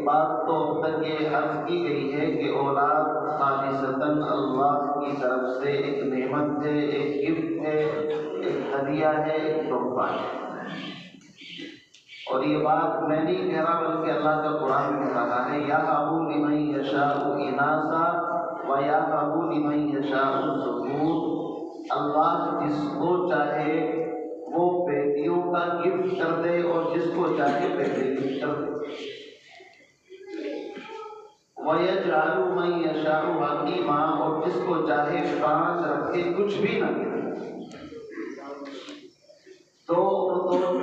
بات تو اب تک یہ عرض کی گئی ہے کہ اولاد خالصتاً اللہ کی طرف سے ایک نعمت ہے، ایک گفٹ ہے، ایک ہدیہ ہے، ایک تحفہ ہے۔ اور یہ بات میں نہیں کہہ رہا بلکہ اللہ کا قرآن کہہ رہا ہے، یَهَبُ لِمَن یَشَاءُ إِنَاثًا وَیَهَبُ لِمَن یَشَاءُ الذُّکُورَ، اللہ جس کو چاہے وہ بیٹیوں کا گفٹ کر دے اور جس کو چاہے بیٹے گفٹ کر دے۔ وَيَجْعَلُ مَن يَشَاءُ عَقِيمًا، اور جس کو چاہے پانچ رکھے کچھ بھی نہ کرے۔ تو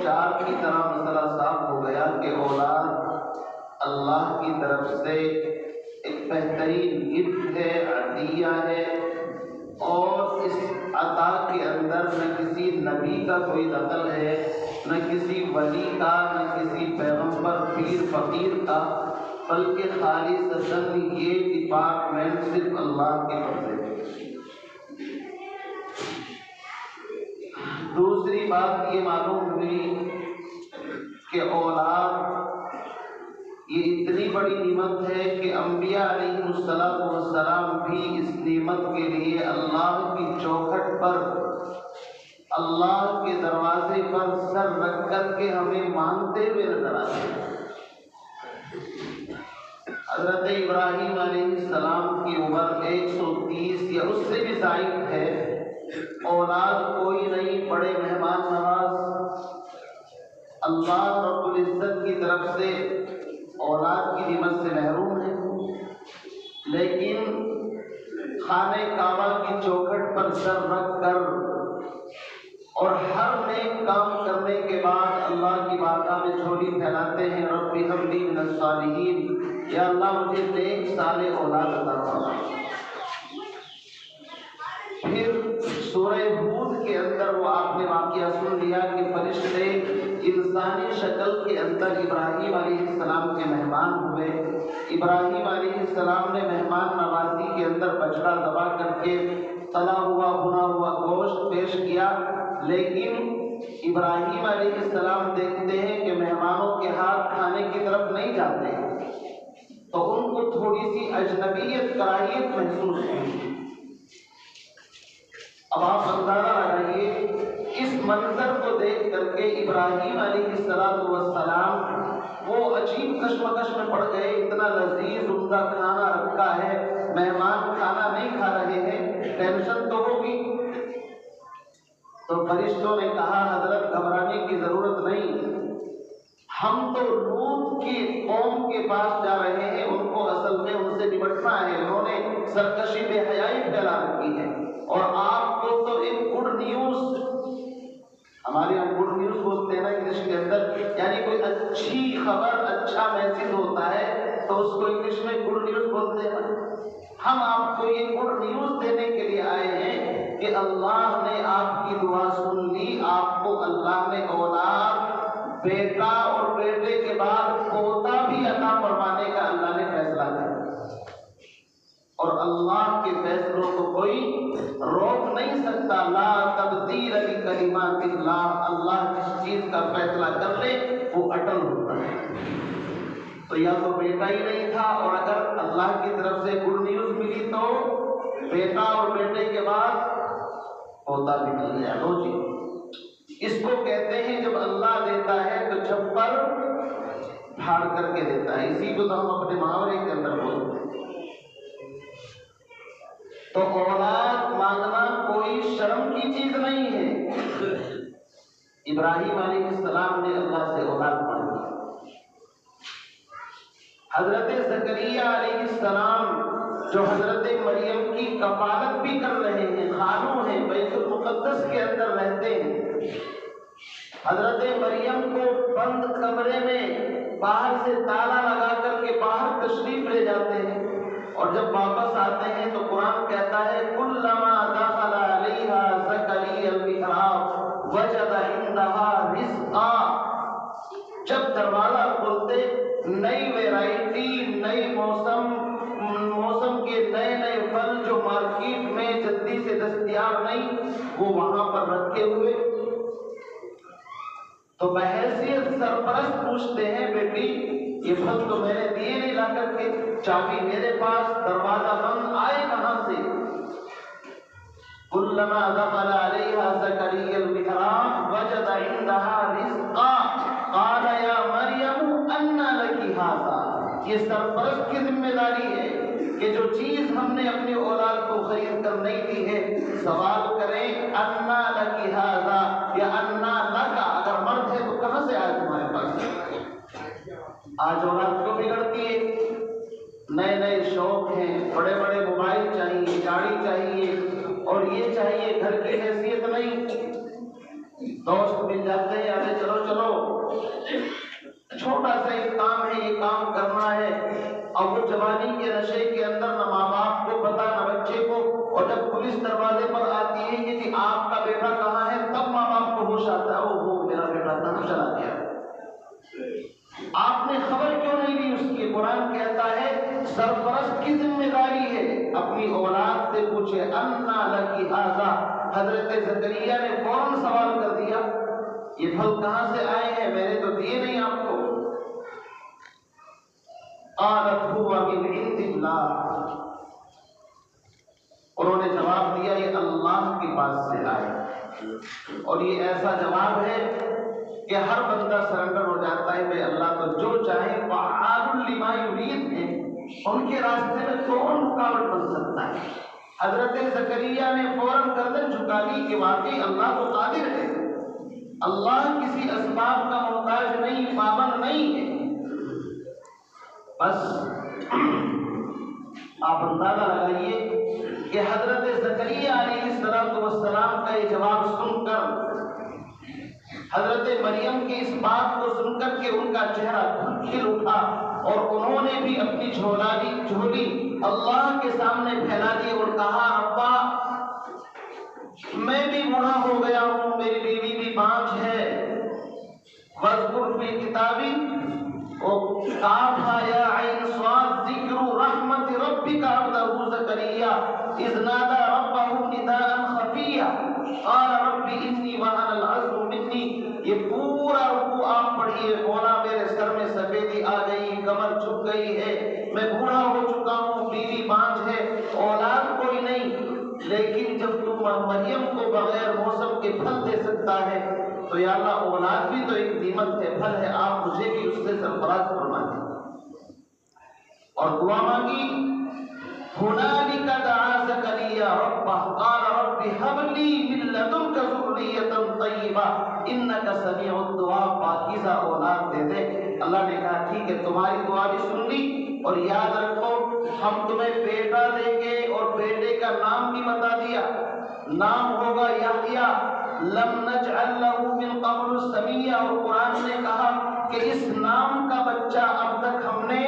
چار کی طرح مسئلہ صاف ہو گیا کہ اولاد اللہ کی طرف سے ایک بہترین گفٹ ہے، عطیہ ہے، اور اس عطا کے اندر نہ کسی نبی کا کوئی دخل ہے، نہ کسی ولی کا، نہ کسی پیغمبر، پیر، فقیر کا، بلکہ خالصتاً یہ ڈپارٹمنٹ صرف اللہ کے قبضے میں۔ دوسری بات یہ معلوم ہوئی کہ اولاد یہ اتنی بڑی نعمت ہے کہ انبیاء علیہ السلام بھی اس نعمت کے لیے اللہ کی چوکھٹ پر، اللہ کے دروازے پر سر رکھ کر کے ہمیں مانگتے ہوئے نظر آتے ہیں۔ حضرت ابراہیم علیہ السلام کی عمر 130 یا اس سے بھی زائد ہے، اولاد کوئی نہیں، بڑے مہمان نواز، اللہ رب العزت کی طرف سے اولاد کی نعمت سے محروم ہے، لیکن خانہ کعبہ کی چوکھٹ پر سر رکھ کر اور ہر نیک کام کرنے کے بعد اللہ کی بارگاہ میں جھولی پھیلاتے ہیں، رب ہب لی من الصالحین، یا اللہ مجھے نیک صالح اولاد عطا فرما۔ پھر سورہ ہود کے اندر وہ آپ نے واقعہ سن لیا کہ فرشتے انسانی شکل کے اندر ابراہیم علیہ السلام کے مہمان ہوئے۔ ابراہیم علیہ السلام نے مہمان نوازی کے اندر بچڑا ذبح کر کے تلا ہوا بھنا ہوا گوشت پیش کیا، لیکن ابراہیم علیہ السلام دیکھتے ہیں کہ مہمانوں کے ہاتھ کھانے کی طرف نہیں جاتے، تو ان کو تھوڑی سی اجنبیت، کراہیت محسوس ہوئی۔ اب آپ اندازہ لگائیے، اس منظر کو دیکھ کر کے ابراہیم علیہ السلام وہ عجیب کشمکش میں پڑ گئے، اتنا لذیذ عمدہ کھانا رکھا ہے، مہمان کھانا نہیں کھا رہے ہیں، ٹینشن تو ہوگی۔ تو فرشتوں نے کہا حضرت گھبرانے کی ضرورت نہیں، ہم تو لوط کی قوم کے پاس جا رہے ہیں، ان کو اصل میں ان سے نمٹنا ہے، انہوں نے سرکشی بے حیائی پھیلا رکھی ہے، اور آپ کو تو ایک گڈ نیوز، ہمارے یہاں گڈ نیوز بولتے ہیں نا انگلش کے اندر، یعنی کوئی اچھی خبر، اچھا میسج ہوتا ہے تو اس کو انگلش میں گڈ نیوز بولتے ہیں۔ ہم آپ کو یہ گڈ نیوز دینے کے لیے آئے ہیں کہ اللہ نے آپ کی دعا سن لی، آپ کو اللہ نے اولاد، بیٹا اور بیٹے کے بعد پوتا بھی عطا فرمانے کا اللہ نے فیصلہ کیا، اور اللہ کے فیصلوں کو کوئی روک نہیں سکتا۔ لا تبدیل لکلمات اللہ، اللہ جس چیز کا فیصلہ کر لے وہ اٹل ہوتا ہے۔ تو یا تو بیٹا ہی نہیں تھا، اور اگر اللہ کی طرف سے گڈ نیوز ملی تو بیٹا اور بیٹے کے بعد پوتا بھی مل گیا۔ لو جی، اس کو کہتے ہیں جب اللہ دیتا ہے تو چھپر پھاڑ کر کے دیتا ہے، اسی کو تو ہم اپنے محاورے کے اندر بولتے ہیں۔ تو اولاد مانگنا کوئی شرم کی چیز نہیں ہے۔ ابراہیم علیہ السلام نے اللہ سے اولاد مانگی۔ حضرت زکریا علیہ السلام جو حضرت مریم کی کفالت بھی کر رہے ہیں، خانوں ہیں، بیت المقدس کے اندر رہتے ہیں، حضرت مریم کو بند کمرے میں باہر سے تالا لگا کر کے باہر تشریف لے جاتے ہیں، اور جب واپس آتے ہیں تو قرآن کہتا ہے کلما دخل علیہا زکریا المحراب وجد عندہا رزقا، جب دروازہ کھولتے نئی ویرائٹی، نئی موسم کے نئے پھل جو مارکیٹ میں جلدی سے دستیاب نہیں، وہ وہاں پر رکھے ہوئے۔ تو بحیثیت سرپرست پوچھتے ہیں بیٹی یہ پھل تو میں نے دیے جا کر کے چابی میرے پاس، دروازہ بند، آئے کہاں سے؟ کلما دخل علیہا زکریا المحراب وجد عندہا رزقا قال یا مریم انا لکی ھذا۔ یہ سرپرست کی ذمہ داری ہے کہ جو چیز ہم نے اپنی اولاد کو خرید کر نہیں دی ہے، سوال کریں انا لکی ھذا یا انا لکا، اگر مرد ہے تو کہاں سے آئے تمہارے پاس؟ آج اولاد کو بگڑتی ہے، نئے نئے شوق ہیں، بڑے بڑے موبائل چاہیے، گاڑی چاہیے، اور یہ چاہیے، گھر کی حیثیت نہیں۔ دوست مل جاتے ہیں، ارے چلو چلو، چھوٹا سا ایک کام ہے، یہ کام کرنا ہے، اور وہ جوانی کے نشے کے اندر نہ ماں باپ کو پتا نہ بچے کو، اور جب پولیس دروازے پر آتی ہے کہ جی آپ کا بیٹا کہاں ہے، تب ماں باپ کو ہوش آتا ہے، اوہ میرا بیٹا کہاں چلا گیا، آپ نے خبر کیوں نہیں لی اس کی؟ قرآن کہتا ہے سرپرست کی ذمہ داری ہے اپنی اولاد سے پوچھے انا لکی ھذا۔ حضرت زکریا نے فوراً سوال کر دیا یہ پھل کہاں سے آئے ہیں، میں نے تو دیے نہیں آپ کو۔ قالت هو من عند اللہ، انہوں نے جواب دیا یہ اللہ کے پاس سے آئے، اور یہ ایسا جواب ہے کہ ہر بندہ سرنڈر ہو جاتا ہے کہ اللہ تو جو چاہے فعال لما یرید ہے، ان کے راستے میں کون رکاوٹ بن سکتا ہے؟ حضرت زکریا نے فوراً گردن جھکا لی کہ واقعی اللہ تو قادر ہے، اللہ کسی اسباب کا محتاج نہیں، پابند نہیں ہے۔ بس آپ اندازہ لگائیے کہ حضرت زکریا علیہ السلام کا یہ جواب سن کر، حضرت مریم کی اس بات کو سن کر کے ان کا چہرہ کھل اٹھا، اور انہوں نے بھی اپنی جھولی اللہ کے سامنے پھیلا دی اور کہا ربا میں بھی بوڑھا ہو گیا ہوں، میری بیوی بھی بانجھ ہے، وَاذْكُرْ فِي الْكِتَابِ کافا یا عین صاد ذکر رحمت ربک عبدہ زکریا اذ نادى ربہ نداء خفیا قال رب انی وہن العظم منی۔ یہ پورا رکوع آپ پڑھیے، مولا میرے سر میں سفیدی آ گئی، کمر جھک گئی ہے، میں بوڑھا ہو چکا ہوں، بیوی بانجھ ہے، اولاد کوئی نہیں، لیکن جب تو مریم کو بغیر موسم کے پھل دے سکتا ہے تو یا اللہ اولاد بھی تو ایک نعمت ہے، پھل ہے، آپ مجھے بھی اس سے سرفراز فرما دیں۔ اور دعا مانگی، هنالک دعا زکریا ربہ قال رب هب لی من لدنک ذریۃ طیبہ انک سمیع الدعاء، پاکیزہ اولاد دے دے۔ اللہ نے کہا ٹھیک ہے، تمہاری دعا بھی سن لی، اور یاد رکھو ہم تمہیں بیٹا دیں گے، اور بیٹے کا نام بھی بتا دیا، نام ہوگا یحییٰ، لم نجعل له من قبل سمیہ، اور قرآن نے کہا کہ اس نام کا بچہ اب تک ہم نے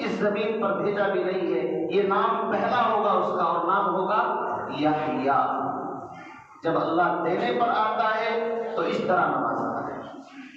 اس زمین پر بھیجا بھی نہیں ہے، یہ نام پہلا ہوگا اس کا، اور نام ہوگا یحییٰ۔ جب اللہ دینے پر آتا ہے تو اس طرح نماز